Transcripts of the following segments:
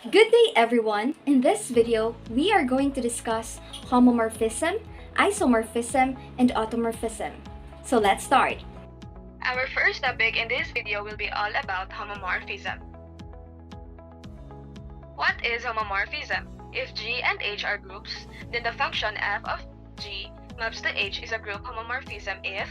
Good day everyone! In this video, we are going to discuss homomorphism, isomorphism, and automorphism. So let's start. Our first topic in this video will be all about homomorphism. What is homomorphism? If G and H are groups, then the function f of G maps to H is a group homomorphism if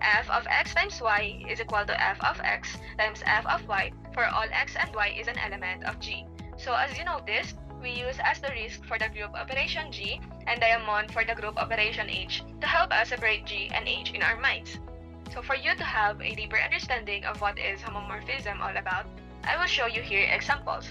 f of x times y is equal to f of x times f of y for all x and y is an element of G. So as you noticed, we use asterisk for the group operation G and diamond for the group operation H to help us separate G and H in our minds. So for you to have a deeper understanding of what is homomorphism all about, I will show you here examples.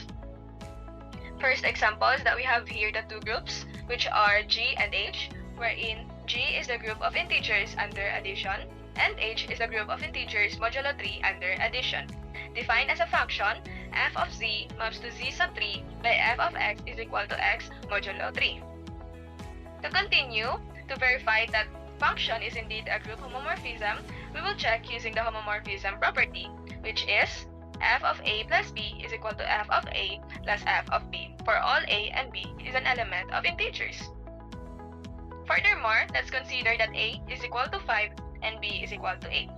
First example is that we have here the two groups, which are G and H, wherein G is the group of integers under addition, and H is the group of integers modulo 3 under addition. Defined as a function, f of z maps to z sub 3 by f of x is equal to x modulo 3. To continue, to verify that function is indeed a group homomorphism, we will check using the homomorphism property, which is f of a plus b is equal to f of a plus f of b, for all a and b is an element of integers. Furthermore, let's consider that a is equal to 5 and b is equal to 8.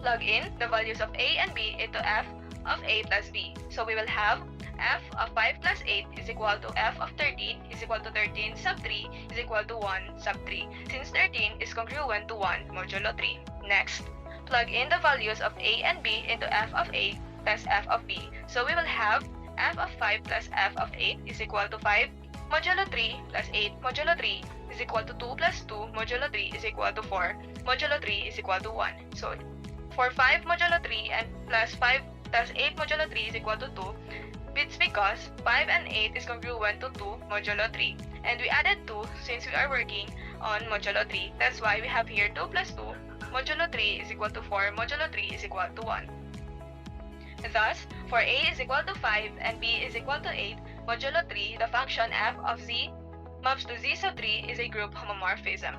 Plug in the values of a and b into f of a plus b. So we will have f of 5 plus 8 is equal to f of 13 is equal to 13 sub 3 is equal to 1 sub 3, since 13 is congruent to 1 modulo 3. Next, plug in the values of a and b into f of a plus f of b. So we will have f of 5 plus f of 8 is equal to 5 modulo 3 plus 8 modulo 3 is equal to 2 plus 2 modulo 3 is equal to 4 modulo 3 is equal to 1. So for 5 modulo 3 and plus 5 plus 8 modulo 3 is equal to 2, it's because 5 and 8 is congruent to 2 modulo 3. And we added 2 since we are working on modulo 3. That's why we have here 2 plus 2 modulo 3 is equal to 4 modulo 3 is equal to 1. Thus, for a is equal to 5 and b is equal to 8 modulo 3, the function f of z maps to z sub 3 is a group homomorphism.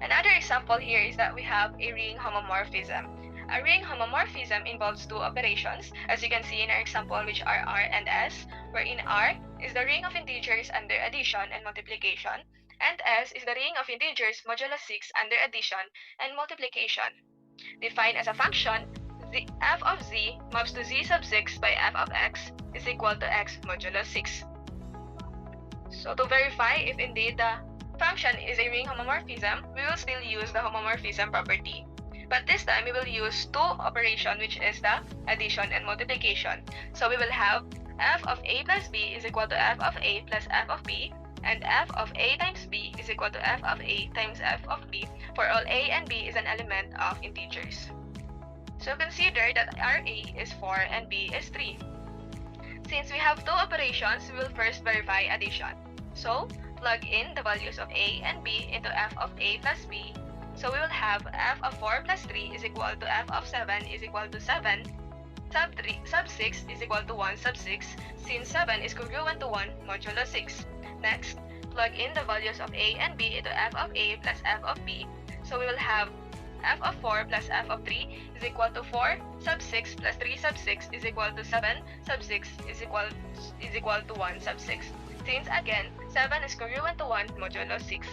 Another example here is that we have a ring homomorphism. A ring homomorphism involves two operations, as you can see in our example, which are R and S, wherein R is the ring of integers under addition and multiplication, and S is the ring of integers modulo 6 under addition and multiplication. Defined as a function, f of z maps to z sub 6 by f of x is equal to x modulo 6. So to verify if indeed the function is a ring homomorphism, we will still use the homomorphism property. But this time, we will use two operations, which is the addition and multiplication. So we will have f of a plus b is equal to f of a plus f of b, and f of a times b is equal to f of a times f of b, for all a and b is an element of integers. So consider that Ra is 4 and b is 3. Since we have two operations, we will first verify addition. So plug in the values of a and b into f of a plus b. So we will have f of 4 plus 3 is equal to f of 7 is equal to 7 sub 6 is equal to 1 sub 6, since 7 is congruent to 1 modulo 6. Next, plug in the values of a and b into f of a plus f of b. So we will have f of 4 plus f of 3 is equal to 4 sub 6 plus 3 sub 6 is equal to 7 sub 6 is equal to 1 sub 6. Since again, 7 is congruent to 1 modulo 6.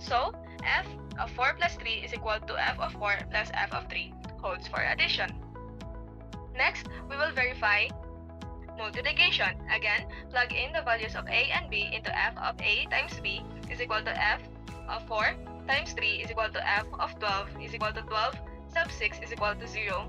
So, f of 4 plus 3 is equal to f of 4 plus f of 3 holds for addition. Next, we will verify multiplication. Again, plug in the values of a and b into f of a times b is equal to f of 4 times 3 is equal to f of 12 is equal to 12 sub 6 is equal to 0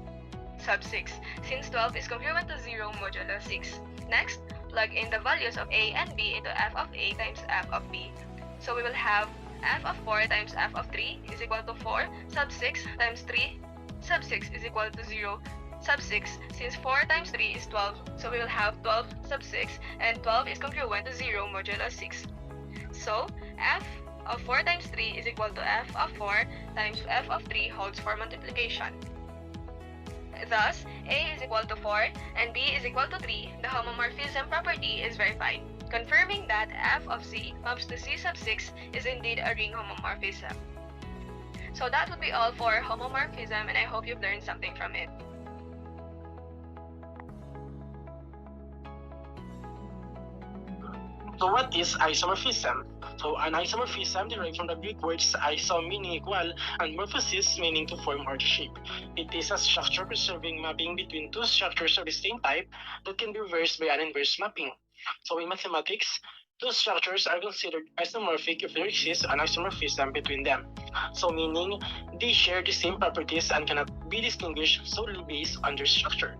sub 6, since 12 is congruent to 0 modulo 6. Next, plug in the values of a and b into f of a times f of b. So we will have f of 4 times f of 3 is equal to 4 sub 6 times 3 sub 6 is equal to 0 sub 6, since 4 times 3 is 12, so we will have 12 sub 6, and 12 is congruent to 0 modulo 6. So, f of 4 times 3 is equal to f of 4 times f of 3 holds for multiplication. Thus, a is equal to 4 and b is equal to 3, the homomorphism property is verified, confirming that f of z maps to z sub 6 is indeed a ring homomorphism. So that would be all for homomorphism, and I hope you've learned something from it. So what is isomorphism? So an isomorphism derived from the Greek words iso meaning equal and morphosis meaning to form or to shape. It is a structure preserving mapping between two structures of the same type that can be reversed by an inverse mapping. So in mathematics, two structures are considered isomorphic if there exists an isomorphism between them. So meaning they share the same properties and cannot be distinguished solely based on their structure.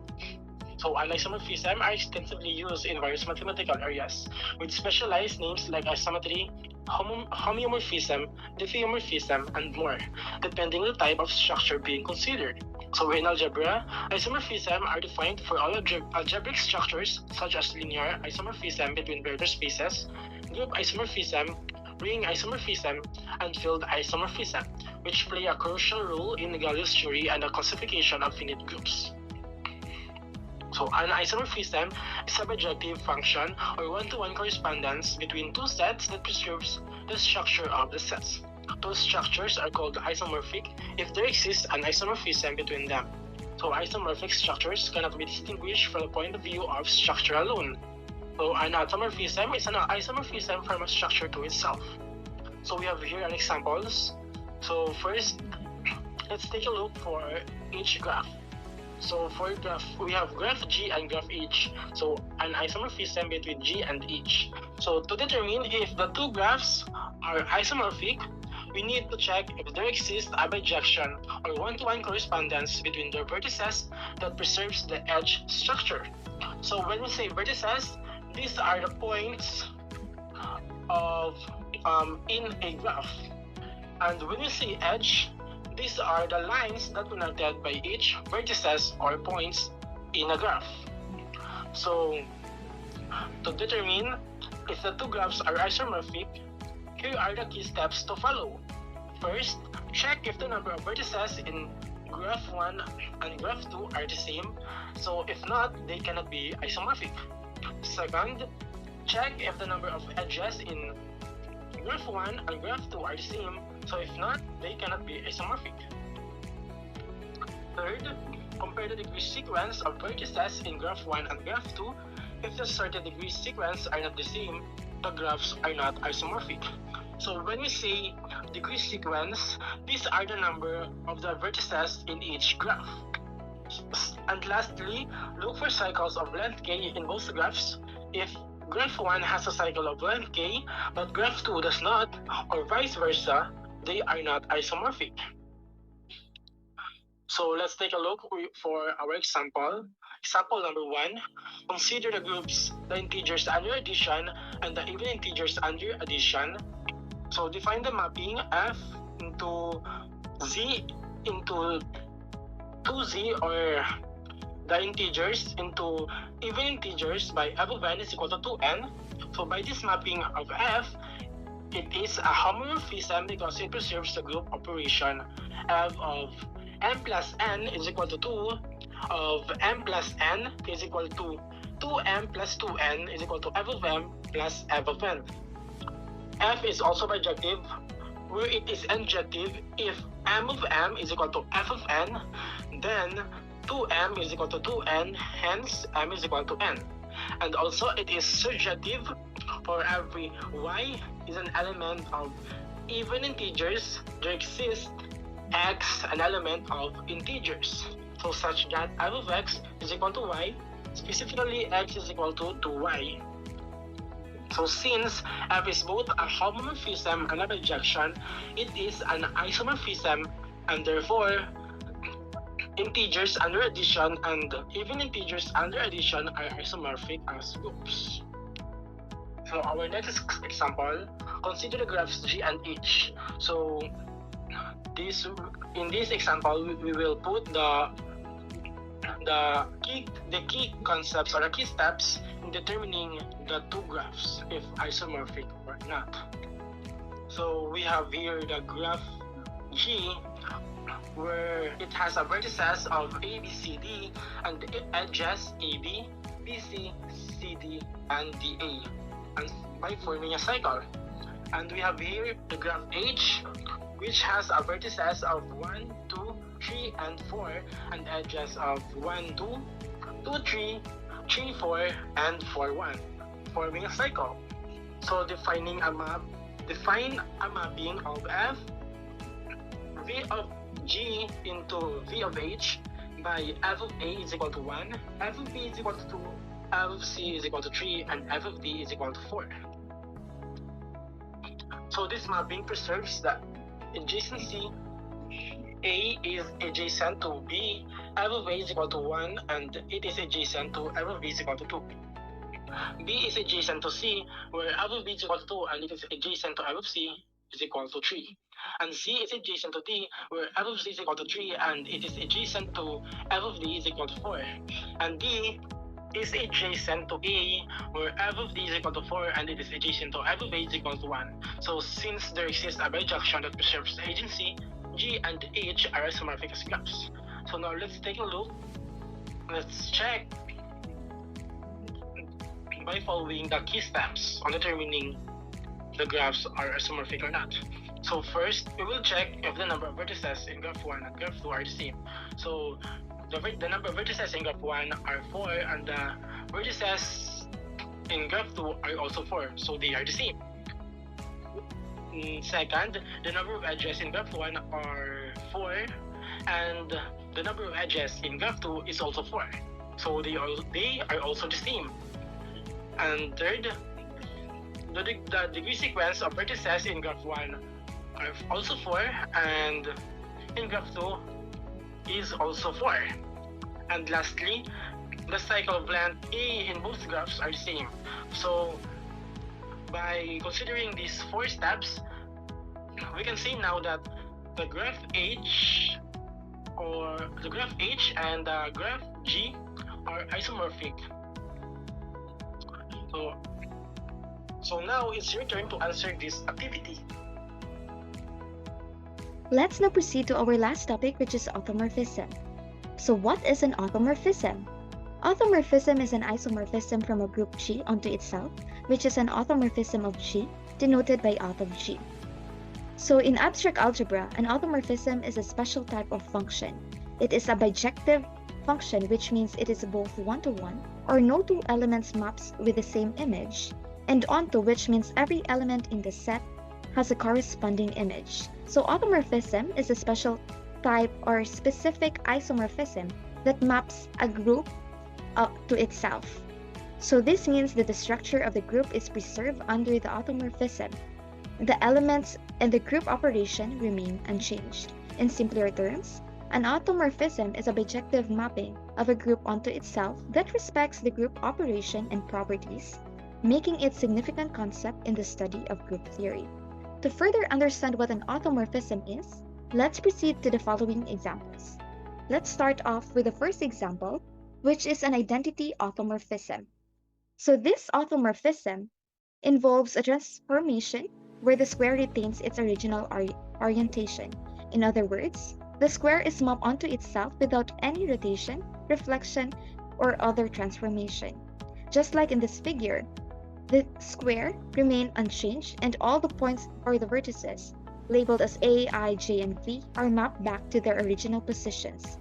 So isomorphism are extensively used in various mathematical areas, with specialized names like isometry, homeomorphism, diffeomorphism, and more, depending on the type of structure being considered. So in algebra, isomorphism are defined for all algebraic structures such as linear isomorphism between vector spaces, group isomorphism, ring isomorphism, and field isomorphism, which play a crucial role in Galois theory and the classification of finite groups. So an isomorphism is a bijective function or one-to-one correspondence between two sets that preserves the structure of the sets. Those structures are called isomorphic if there exists an isomorphism between them. So isomorphic structures cannot be distinguished from the point of view of structure alone. So an automorphism is an isomorphism from a structure to itself. So we have here an examples. So first, let's take a look for each graph. So for graph, we have graph G and graph H. So an isomorphism between G and H. So to determine if the two graphs are isomorphic, we need to check if there exists a bijection or one-to-one correspondence between their vertices that preserves the edge structure. So when we say vertices, these are the points of in a graph. And when we say edge, these are the lines that connected by each vertices or points in a graph. So to determine if the two graphs are isomorphic, here are the key steps to follow. First, check if the number of vertices in graph 1 and graph 2 are the same. So if not, they cannot be isomorphic. Second, check if the number of edges in graph 1 and graph 2 are the same. So if not, they cannot be isomorphic. Third, compare the degree sequence of vertices in graph 1 and graph 2. If the sorted degree sequence are not the same, the graphs are not isomorphic. So when we say degree sequence, these are the number of the vertices in each graph. And lastly, look for cycles of length k in both graphs. If graph 1 has a cycle of length k, but graph 2 does not, or vice versa, they are not isomorphic. So let's take a look for our example. Example number 1, consider the groups, the integers under addition and the even integers under addition. So define the mapping f into z into 2z, or the integers into even integers by f of n is equal to 2n. So by this mapping of f, it is a homomorphism because it preserves the group operation f of m plus n is equal to 2, of m plus n is equal to 2m plus 2n is equal to f of m plus f of n. F is also bijective, where it is injective if m of m is equal to f of n, then 2m is equal to 2n, hence m is equal to n. And also it is surjective for every y is an element of even integers, there exists x an element of integers. So such that f of x is equal to y, specifically x is equal to 2y. So since f is both a homomorphism and a bijection, it is an isomorphism, and therefore integers under addition and even integers under addition are isomorphic as groups. So our next example, consider the graphs G and H. So in this example, we will put the key concepts or the key steps in determining the two graphs if isomorphic or not. So we have here the graph G, where it has a vertices of A, B, C, D and edges AB, BC, CD, and DA, and by forming a cycle. And we have here the graph H, which has a vertices of 1, 2, 3, and 4, and edges of 1, 2, 2, 3, 3, 4, and 4, 1, forming a cycle. So define a mapping of f v of g into v of h by f of a is equal to 1, f of b is equal to 2, f of c is equal to 3, and f of d is equal to 4. So this mapping preserves the adjacency. A is adjacent to B, f of A is equal to 1, and it is adjacent to f of B is equal to 2. B is adjacent to C, where f of B is equal to 2, and it is adjacent to f of C is equal to 3. And C is adjacent to D, where f of C is equal to 3, and it is adjacent to f of D is equal to 4. And D is adjacent to A, where f of D is equal to 4, and it is adjacent to f of A is equal to 1. So since there exists a bijection that preserves the agency, G and H are isomorphic as graphs. So now let's take a look. Let's check by following the key steps on determining the graphs are isomorphic or not. So first, we will check if the number of vertices in graph 1 and graph 2 are the same. So the number of vertices in graph 1 are 4, and the vertices in graph 2 are also 4, so they are the same. Second, the number of edges in graph 1 are 4, and the number of edges in graph 2 is also 4, so they are also the same. And third, the degree sequence of vertices in graph 1 are also 4, and in graph 2 is also 4. And lastly, the cycle of length A in both graphs are the same. So by considering these 4 steps, we can see now that the graph H and the graph G are isomorphic. So now it's your turn to answer this activity. Let's now proceed to our last topic, which is automorphism. So what is an automorphism? Automorphism is an isomorphism from a group G onto itself, which is an automorphism of G, denoted by auth of G. So in abstract algebra, an automorphism is a special type of function. It is a bijective function, which means it is both one-to-one, or no two elements maps with the same image, and onto, which means every element in the set has a corresponding image. So automorphism is a special type or specific isomorphism that maps a group to itself. So this means that the structure of the group is preserved under the automorphism. The elements and the group operation remain unchanged. In simpler terms, an automorphism is a bijective mapping of a group onto itself that respects the group operation and properties, making it a significant concept in the study of group theory. To further understand what an automorphism is, let's proceed to the following examples. Let's start off with the first example, which is an identity automorphism. So this automorphism involves a transformation where the square retains its original orientation. In other words, the square is mapped onto itself without any rotation, reflection, or other transformation. Just like in this figure, the square remains unchanged and all the points or the vertices labeled as A, I, J, and V are mapped back to their original positions.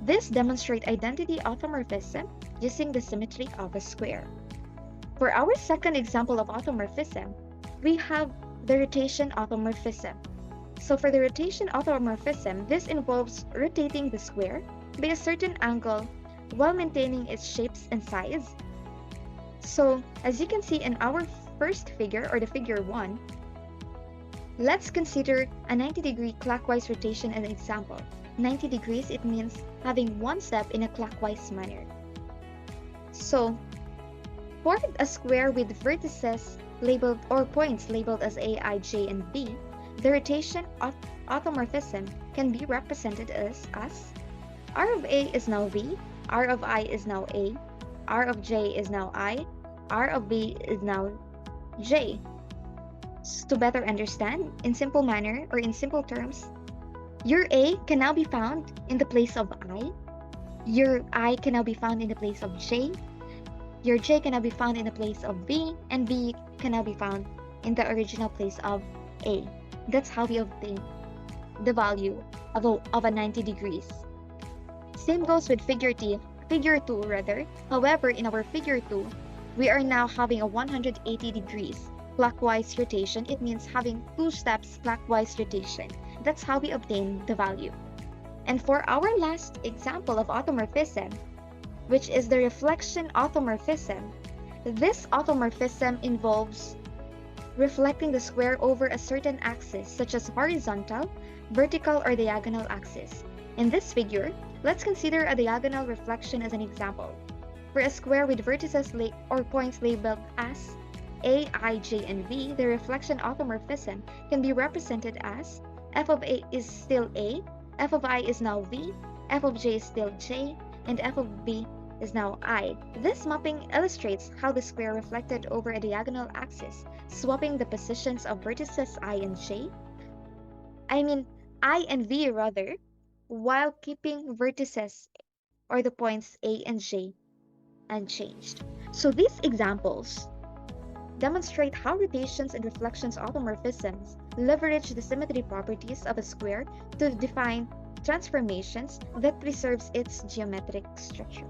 This demonstrates identity automorphism using the symmetry of a square. For our second example of automorphism, we have the rotation automorphism. So for the rotation automorphism, this involves rotating the square by a certain angle while maintaining its shapes and size. So as you can see in our first figure, or the figure 1, let's consider a 90-degree clockwise rotation as an example. 90 degrees, it means having one step in a clockwise manner. So for a square with vertices labeled or points labeled as A, I, J, and B, the rotation automorphism can be represented as R of A is now V, R of I is now A, R of J is now I, R of B is now J. To better understand, in simple manner or in simple terms, your A can now be found in the place of I, your I can now be found in the place of J, your J can now be found in the place of B, and B can now be found in the original place of A. That's how we obtain the value of a 90 degrees. Same goes with figure 2 rather. However, in our figure 2, we are now having a 180 degrees. clockwise rotation, it means having 2 steps clockwise rotation. That's how we obtain the value. And for our last example of automorphism, which is the reflection automorphism, this automorphism involves reflecting the square over a certain axis, such as horizontal, vertical, or diagonal axis. In this figure, let's consider a diagonal reflection as an example. For a square with vertices or points labeled as A, I, J, and V, the reflection automorphism can be represented as f of A is still A, f of I is now V, f of J is still J, and f of V is now I. This mapping illustrates how the square reflected over a diagonal axis, swapping the positions of vertices I and V rather, while keeping vertices or the points A and J unchanged. So these examples demonstrate how rotations and reflections automorphisms leverage the symmetry properties of a square to define transformations that preserves its geometric structure.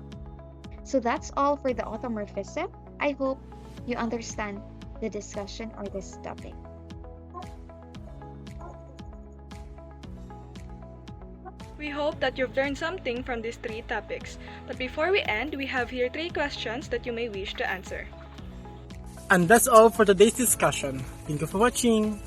So that's all for the automorphism. I hope you understand the discussion or this topic. We hope that you've learned something from these 3 topics. But before we end, we have here 3 questions that you may wish to answer. And that's all for today's discussion. Thank you for watching.